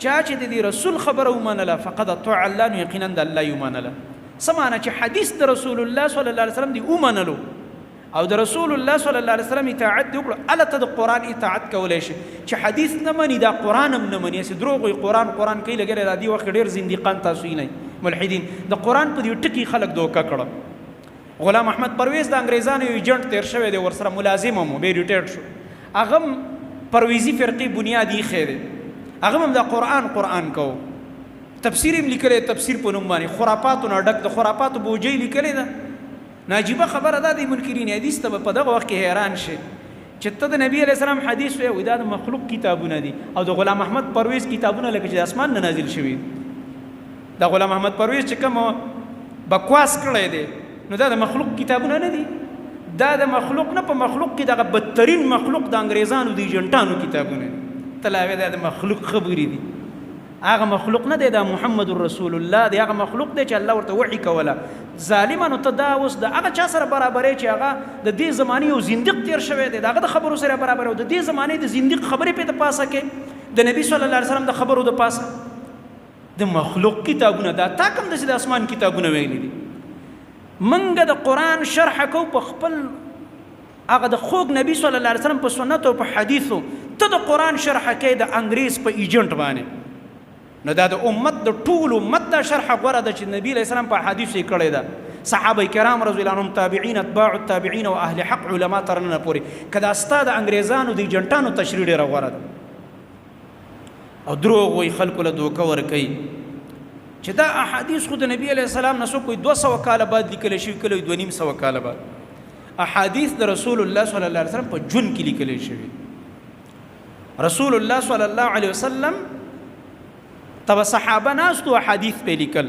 چا چې د رسول خبره ومنله فقد اطاع الله، نو یقینا د الله یې ومنله. څه معنی چې حدیث د رسول الله صلی الله علیه وسلم دی ومنلو او د رسول الله صلی الله علیه وسلم اطاعت دی وکړو، الته د قرآن اطاعت کولی شي. چې حدیث نه مني دا قرآن هم نه مني، هسې دروغ وایي قرآن کوي لګېدلی دا دې وخت ډېر زندیقان تاسو یې نه ملحدین د قرآن په دې ټکي خلک دوکه کړه. غلام احمد پرویز د انګریزانو یو ایجنټ تیر شوی دی، ورسره ملازم هم بیا ریټایرډ شو. هغه هم پرویزي فرقې بنیاد ایښی دی، هغه هم د قرآن کو، تفسیر یې لیکلی، تفسیر په نوم باندې خرافاتو نه ډک د خرافاتو بوجۍ لیکلی ده. ناجیبه خبره ده د منکرین حدیث ته په دغه وخت کې حیران شي چې ته د نبی علیه السلام حدیث وایي دا د مخلوق کتابونه دي، او د غلام احمد پرویز کتابونه لکه چې د اسمان نه نازل شوي. د غلام احمد پرویز چې کوم بکواس کړی دی نو دا د مخلوق کتابونه نه دي، دا د مخلوق نه په مخلوق کې دغه بدترین مخلوق د انګریزانو د ایجنټانو کتابونه دي. ته لا دا د مخلوق خبرې دي، هغه مخلوق نه دی، دا محمد رسول الله دی، هغه مخلوق دی چې الله ورته وحي کوله. ظالمانو ته دا اوس د هغه چا سره برابرې چې هغه د دې زمانې یو زندق تیر شوی دی، د هغه د خبرو سره برابر او د دې زمانې د زندق خبرې پې د پاسه کې د نبي صلی الله علیه وسلم د خبرو د پاسه د مخلوق کتابونه، دا تا کوم داسې د اسمان کتابونه ویلي دي. منګه د قرآن شرح کو په خپل هغه د خوږ نبي صلی الله علیه وسلم په سنت او په حدیثو، ته د قرآن شرح کوي د انګریز په ایجنټ باندې. نو دا د امت د ټول امت دا شرح غوره ده چې نبی علیه السلام په حدیثو یې کړې ده. صحابه کرام رضی الله عنهم، تابعین، اتباع التابعین او اهل حق علما تر ننه پورې، که دا ستا د انګریزانو د ایجنټانو تشریح ډېره غوره ده. او دروغ وایي خلکو له دوکه ورکوي چې دا احادیث خو د نبی علیه السلام نه څوک وایي 200 کاله بعد لیکلی شوي، کله وایي 250 کاله بعد. احادیث د رسول الله صلی الله علیه وسلم په ژوند کې لیکلی شوي. رسول الله صلی الله علیه وسلم تب صحابه ناستو احادیث پې لیکل.